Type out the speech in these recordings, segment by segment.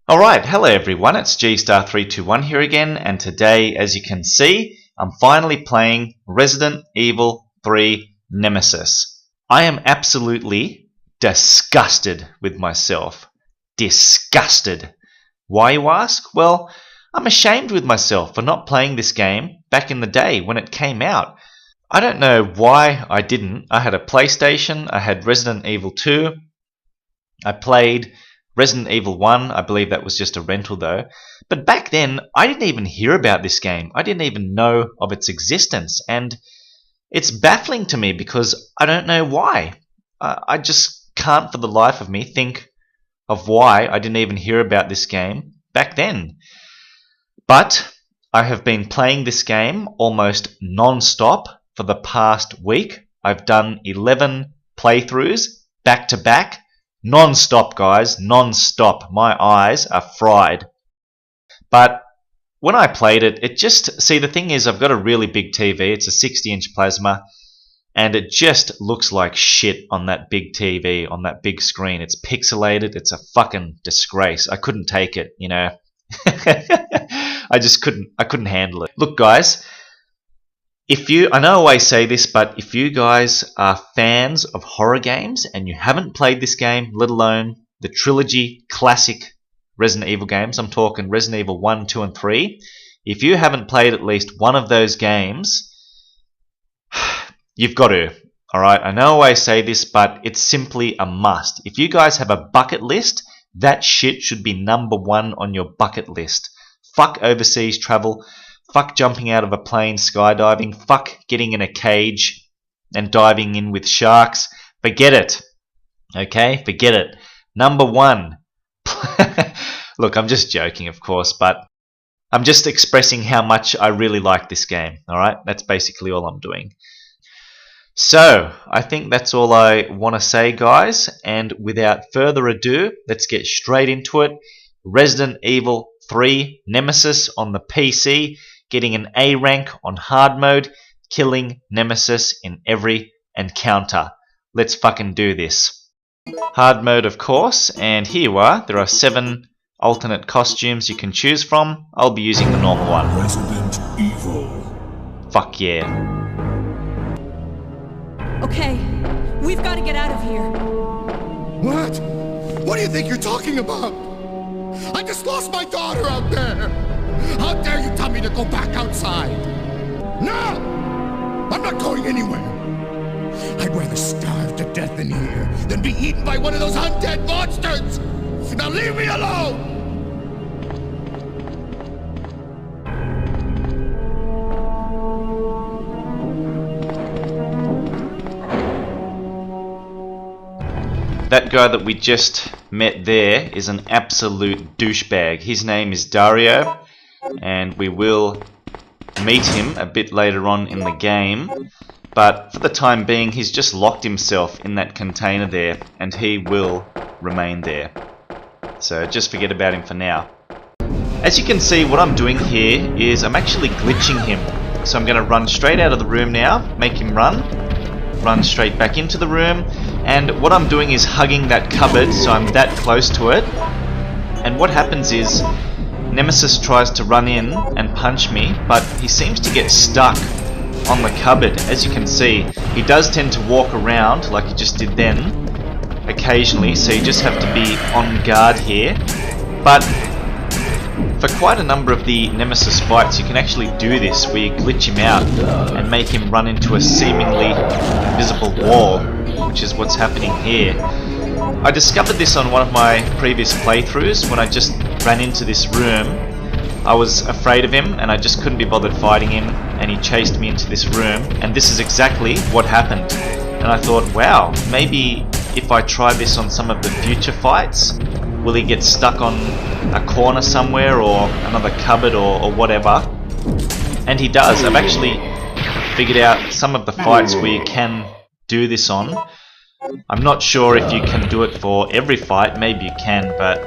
Alright, hello everyone, it's Gstar321 here again, and today, as you can see, I'm finally playing Resident Evil 3 Nemesis. I am absolutely disgusted with myself. Disgusted. Why, you ask? Well, I'm ashamed with myself for not playing this game back in the day when it came out. I don't know why I didn't. I had a PlayStation, I had Resident Evil 2, I played Resident Evil 1, I believe that was just a rental though. But back then, I didn't even hear about this game. I didn't even know of its existence. And it's baffling to me because I don't know why. I just can't for the life of me think of why I didn't even hear about this game back then. But I have been playing this game almost non-stop for the past week. I've done 11 playthroughs back to back. Non-stop, guys, non-stop. My eyes are fried. But when I played it just... See, the thing is, I've got a really big TV. It's a 60-inch plasma. And it just looks like shit on that big TV, on that big screen. It's pixelated. It's a fucking disgrace. I couldn't take it, you know. I just couldn't handle it. Look, guys, I know I always say this, but if you guys are fans of horror games and you haven't played this game, let alone the trilogy classic Resident Evil games, I'm talking Resident Evil 1, 2, and 3, if you haven't played at least one of those games, you've got to. Alright, I know I always say this, but it's simply a must. If you guys have a bucket list, that shit should be #1 on your bucket list. Fuck overseas travel. Fuck jumping out of a plane skydiving. Fuck getting in a cage and diving in with sharks. Forget it. Okay? Forget it. #1. Look, I'm just joking, of course, but I'm just expressing how much I really like this game. Alright? That's basically all I'm doing. So, I think that's all I want to say, guys. And without further ado, let's get straight into it. Resident Evil 3 Nemesis on the PC. Getting an A rank on hard mode, killing Nemesis in every encounter. Let's fucking do this. Hard mode, of course, and here you are. There are 7 alternate costumes you can choose from. I'll be using the normal one. Resident Evil. Fuck yeah. Okay, we've got to get out of here. What? What do you think you're talking about? I just lost my daughter out there. How dare you tell me to go back outside? No! I'm not going anywhere. I'd rather starve to death in here than be eaten by one of those undead monsters! Now leave me alone! That guy that we just met there is an absolute douchebag. His name is Dario, and we will meet him a bit later on in the game. But for the time being, he's just locked himself in that container there, and he will remain there. So just forget about him for now. As you can see, what I'm doing here is I'm actually glitching him. So I'm going to run straight out of the room now, make him run straight back into the room, and what I'm doing is hugging that cupboard, so I'm that close to it. And what happens is Nemesis tries to run in and punch me, but he seems to get stuck on the cupboard. As you can see, he does tend to walk around like he just did then occasionally, so you just have to be on guard here. But for quite a number of the Nemesis fights, you can actually do this where you glitch him out and make him run into a seemingly invisible wall, which is what's happening here. I discovered this on one of my previous playthroughs when I just ran into this room. I was afraid of him and I just couldn't be bothered fighting him, and he chased me into this room, and this is exactly what happened. And I thought, wow, maybe if I try this on some of the future fights, will he get stuck on a corner somewhere or another cupboard or whatever? And he does. I've actually figured out some of the fights where you can do this on. I'm not sure if you can do it for every fight. Maybe you can, but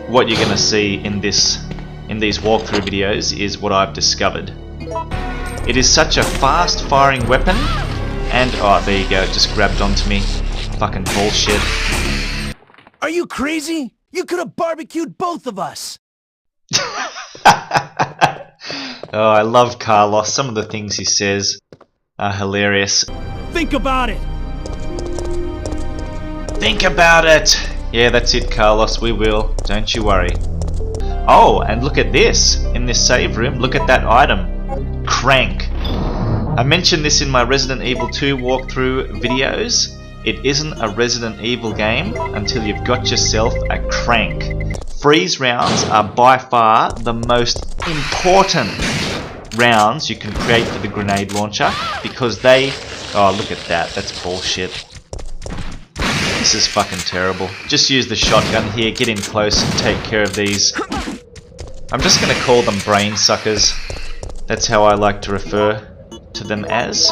what you're going to see in these walkthrough videos is what I've discovered. It is such a fast firing weapon, and oh, there you go, it just grabbed onto me. Fucking bullshit. Are you crazy? You could have barbecued both of us. Oh, I love Carlos. Some of the things he says are hilarious. Think about it. Think about it. Yeah, that's it, Carlos. We will. Don't you worry. Oh, and look at this. In this save room, look at that item. Crank. I mentioned this in my Resident Evil 2 walkthrough videos. It isn't a Resident Evil game until you've got yourself a crank. Freeze rounds are by far the most important rounds you can create for the grenade launcher because they... Oh, look at that. That's bullshit. This is fucking terrible. Just use the shotgun here, get in close and take care of these. I'm just going to call them brain suckers. That's how I like to refer to them as.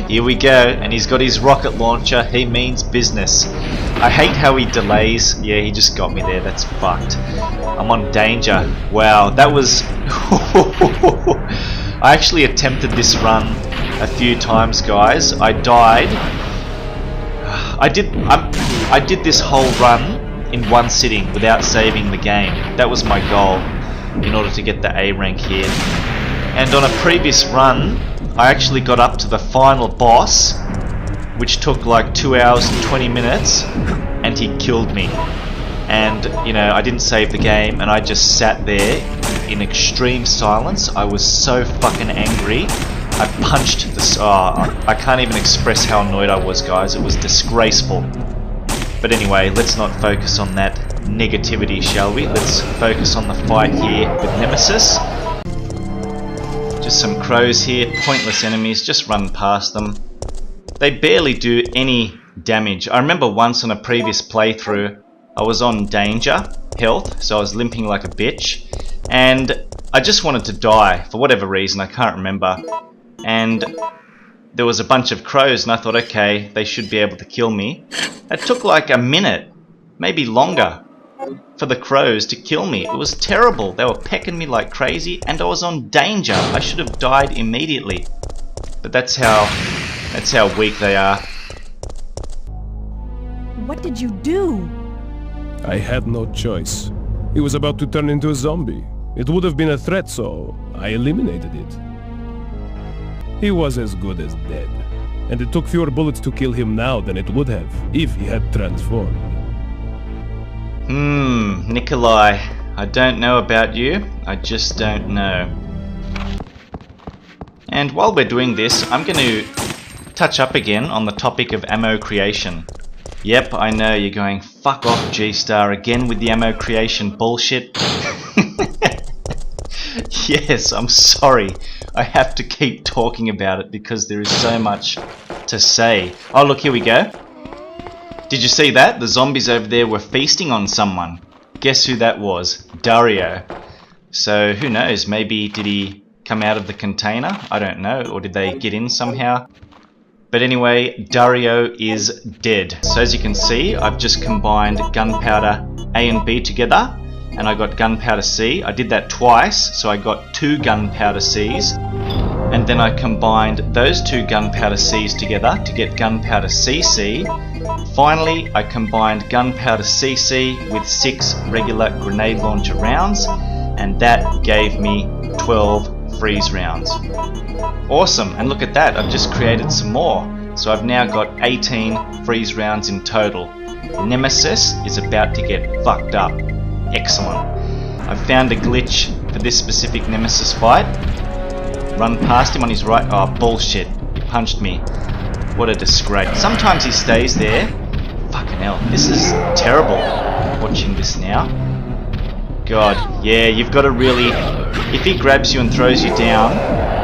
Here we go, and he's got his rocket launcher. He means business. I hate how he delays. Yeah, he just got me there. That's fucked. I'm on danger. Wow, that was... I actually attempted this run a few times, guys. I died. I did this whole run in one sitting without saving the game. That was my goal in order to get the A rank here. And on a previous run, I actually got up to the final boss, which took like 2 hours and 20 minutes, and he killed me. And, you know, I didn't save the game, and I just sat there in extreme silence. I was so fucking angry. I punched this. Oh, I can't even express how annoyed I was, guys. It was disgraceful. But anyway, let's not focus on that negativity, shall we? Let's focus on the fight here with Nemesis. Just some crows here, pointless enemies, just run past them. They barely do any damage. I remember once on a previous playthrough, I was on danger health, so I was limping like a bitch, and I just wanted to die for whatever reason, I can't remember. And there was a bunch of crows, and I thought, okay, they should be able to kill me. It took like a minute, maybe longer, for the crows to kill me. It was terrible. They were pecking me like crazy, and I was on danger. I should have died immediately. But that's how weak they are. What did you do? I had no choice. He was about to turn into a zombie. It would have been a threat, so I eliminated it. He was as good as dead, and it took fewer bullets to kill him now than it would have if he had transformed. Nikolai, I don't know about you, I just don't know. And while we're doing this, I'm going to touch up again on the topic of ammo creation. Yep, I know you're going, fuck off Gstar again with the ammo creation bullshit. Yes, I'm sorry. I have to keep talking about it because there is so much to say. Oh look, here we go. Did you see that? The zombies over there were feasting on someone. Guess who that was? Dario. So who knows, maybe did he come out of the container? I don't know, or did they get in somehow? But anyway, Dario is dead. So as you can see, I've just combined gunpowder A and B together, and I got gunpowder C. I did that twice, so I got 2 gunpowder Cs. And then I combined those 2 gunpowder Cs together to get gunpowder CC. Finally, I combined gunpowder CC with 6 regular grenade launcher rounds, and that gave me 12 freeze rounds. Awesome, and look at that, I've just created some more. So I've now got 18 freeze rounds in total. Nemesis is about to get fucked up. Excellent. I've found a glitch for this specific Nemesis fight. Run past him on his right. Oh, bullshit. He punched me. What a disgrace. Sometimes he stays there. Fucking hell. This is terrible. Watching this now. God. Yeah, you've got to really... If he grabs you and throws you down,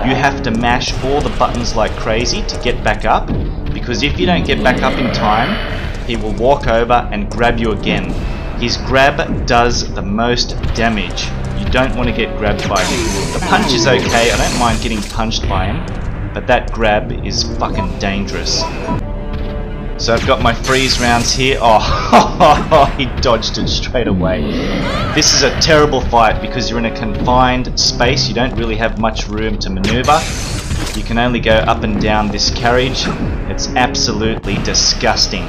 you have to mash all the buttons like crazy to get back up. Because if you don't get back up in time, he will walk over and grab you again. His grab does the most damage. You don't want to get grabbed by him. The punch is okay, I don't mind getting punched by him, but that grab is fucking dangerous. So I've got my freeze rounds here. Oh, he dodged it straight away. This is a terrible fight because you're in a confined space. You don't really have much room to maneuver. You can only go up and down this carriage. It's absolutely disgusting.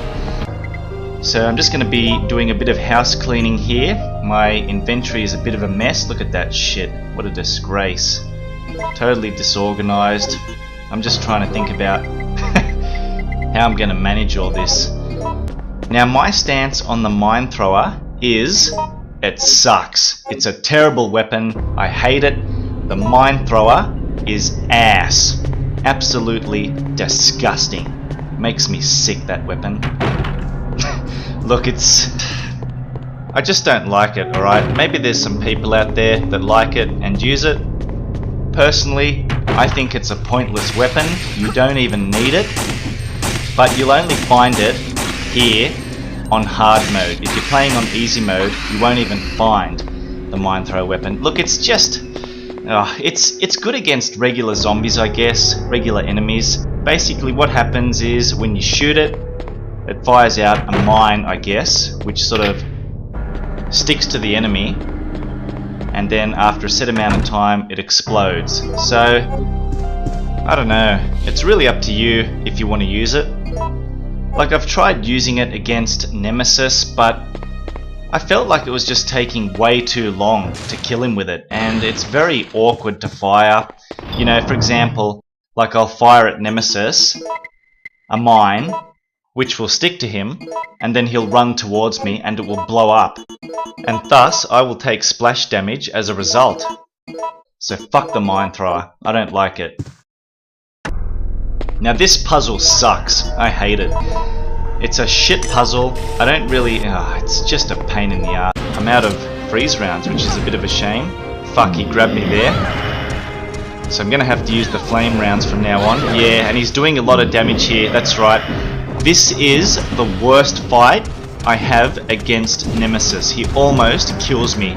So I'm just going to be doing a bit of house cleaning here. My inventory is a bit of a mess. Look at that shit. What a disgrace. Totally disorganized. I'm just trying to think about how I'm going to manage all this. Now my stance on the mine thrower is it sucks. It's a terrible weapon. I hate it. The mine thrower is ass. Absolutely disgusting. Makes me sick, that weapon. Look, I just don't like it, alright? Maybe there's some people out there that like it and use it. Personally, I think it's a pointless weapon. You don't even need it. But you'll only find it here on hard mode. If you're playing on easy mode, you won't even find the mine throw weapon. Look, it's just... it's good against regular zombies, I guess. Regular enemies. Basically what happens is when you shoot it, it fires out a mine, I guess, which sort of sticks to the enemy, and then after a set amount of time it explodes. So I don't know, it's really up to you if you want to use it. Like, I've tried using it against Nemesis, but I felt like it was just taking way too long to kill him with it, and it's very awkward to fire. You know, for example, like I'll fire at Nemesis a mine which will stick to him, and then he'll run towards me and it will blow up, and thus I will take splash damage as a result. So fuck the mine thrower, I don't like it. Now this puzzle sucks, I hate it. It's a shit puzzle, I don't really, it's just a pain in the ass. I'm out of freeze rounds, which is a bit of a shame. Fuck, he grabbed me there. So I'm gonna have to use the flame rounds from now on. Yeah, and he's doing a lot of damage here, that's right. This is the worst fight I have against Nemesis. He almost kills me.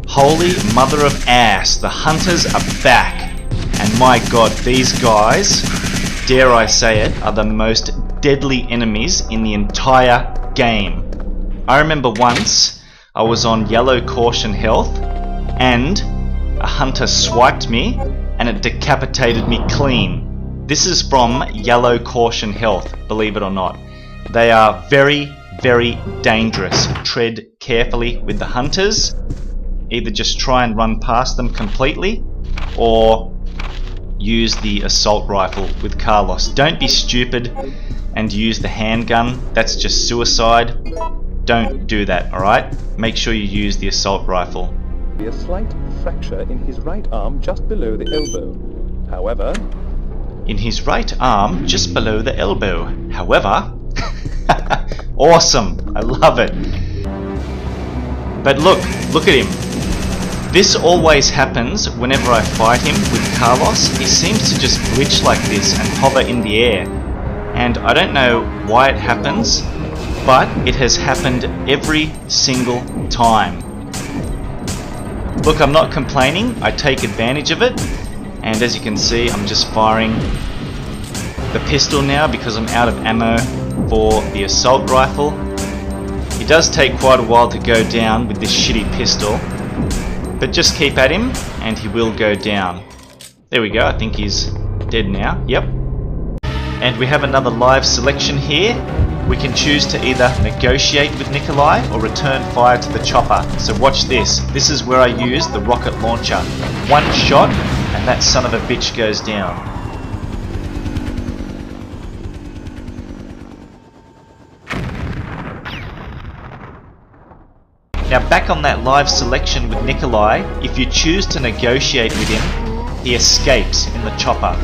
Holy mother of ass, the hunters are back. And my god, these guys, dare I say it, are the most deadly enemies in the entire game. I remember once I was on yellow caution health and a hunter swiped me and it decapitated me clean. This is from yellow caution health, believe it or not. They are very, very dangerous. Tread carefully with the hunters. Either just try and run past them completely, or use the assault rifle with Carlos. Don't be stupid and use the handgun. That's just suicide. Don't do that, alright? Make sure you use the assault rifle. A slight fracture in his right arm just below the elbow. However... In his right arm, just below the elbow. However... Awesome! I love it! But look at him. This always happens whenever I fight him with Carlos. He seems to just glitch like this and hover in the air. And I don't know why it happens, but it has happened every single time. Look, I'm not complaining, I take advantage of it. And as you can see, I'm just firing the pistol now because I'm out of ammo for the assault rifle. It does take quite a while to go down with this shitty pistol, but just keep at him and he will go down. There we go, I think he's dead now. Yep. And we have another live selection here. We can choose to either negotiate with Nikolai or return fire to the chopper. So watch this. This is where I use the rocket launcher. One shot and that son of a bitch goes down. Now back on that live selection with Nikolai, if you choose to negotiate with him, he escapes in the chopper.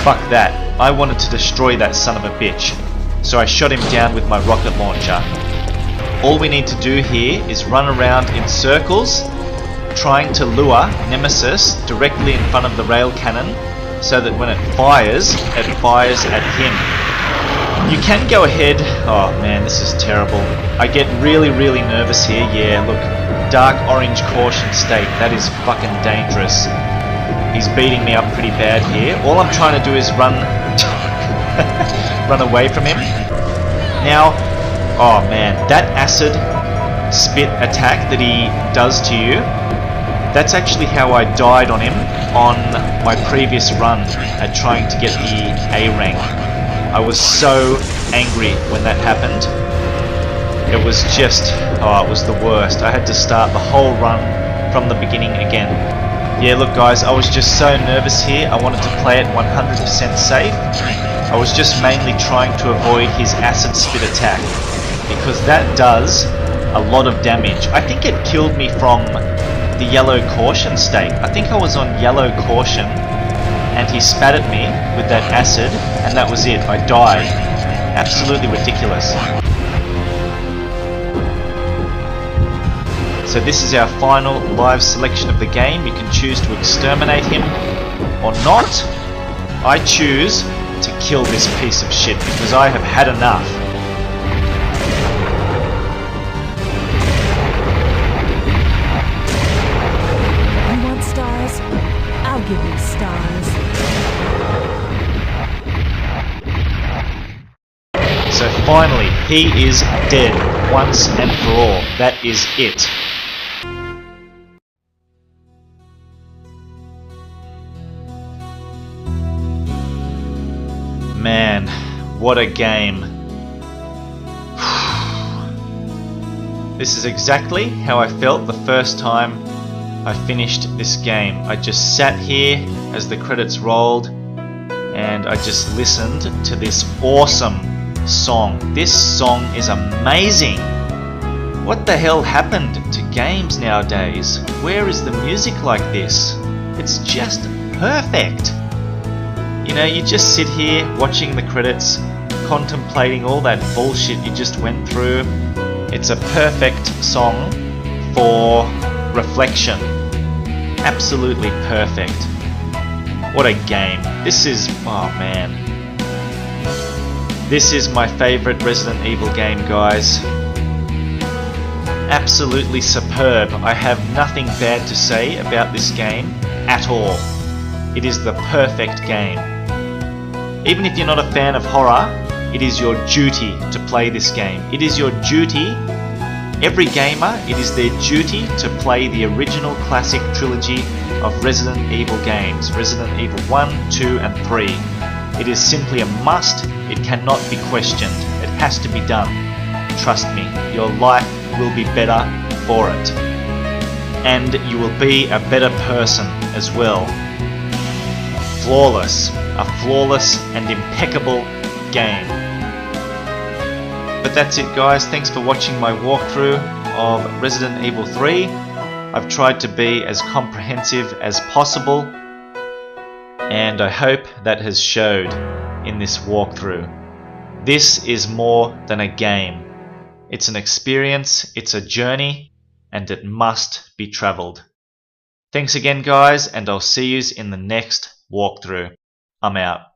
Fuck that. I wanted to destroy that son of a bitch. So I shot him down with my rocket launcher. All we need to do here is run around in circles, trying to lure Nemesis directly in front of the rail cannon, so that when it fires at him. You can go ahead... Oh man, this is terrible. I get really nervous here. Yeah, look. Dark orange caution state. That is fucking dangerous. He's beating me up pretty bad here. All I'm trying to do is run away from him. Now, oh man, that acid spit attack that he does to you, that's actually how I died on him on my previous run at trying to get the A rank. I was so angry when that happened. It was just, oh, it was the worst. I had to start the whole run from the beginning again. Yeah, look guys, I was just so nervous here. I wanted to play it 100% safe. I was just mainly trying to avoid his acid spit attack, because that does a lot of damage. I think it killed me from the yellow caution state. I think I was on yellow caution and he spat at me with that acid and that was it. I died. Absolutely ridiculous. So this is our final live selection of the game. You can choose to exterminate him or not. I choose to kill this piece of shit because I have had enough. You want stars? I'll give you stars. So finally, he is dead once and for all. That is it. Man, what a game. This is exactly how I felt the first time I finished this game. I just sat here as the credits rolled and I just listened to this awesome song. This song is amazing. What the hell happened to games nowadays? Where is the music like this? It's just perfect. You know, you just sit here watching the credits, contemplating all that bullshit you just went through. It's a perfect song for reflection. Absolutely perfect. What a game. This is, oh man. This is my favorite Resident Evil game, guys. Absolutely superb. I have nothing bad to say about this game at all. It is the perfect game. Even if you're not a fan of horror, it is your duty to play this game. It is your duty, every gamer, it is their duty to play the original classic trilogy of Resident Evil games. Resident Evil 1, 2 and 3. It is simply a must. It cannot be questioned. It has to be done. Trust me, your life will be better for it. And you will be a better person as well. Flawless. A flawless and impeccable game. But that's it guys, thanks for watching my walkthrough of Resident Evil 3. I've tried to be as comprehensive as possible and I hope that has showed in this walkthrough. This is more than a game. It's an experience, it's a journey, and it must be travelled. Thanks again guys, and I'll see yous in the next walkthrough. I'm out.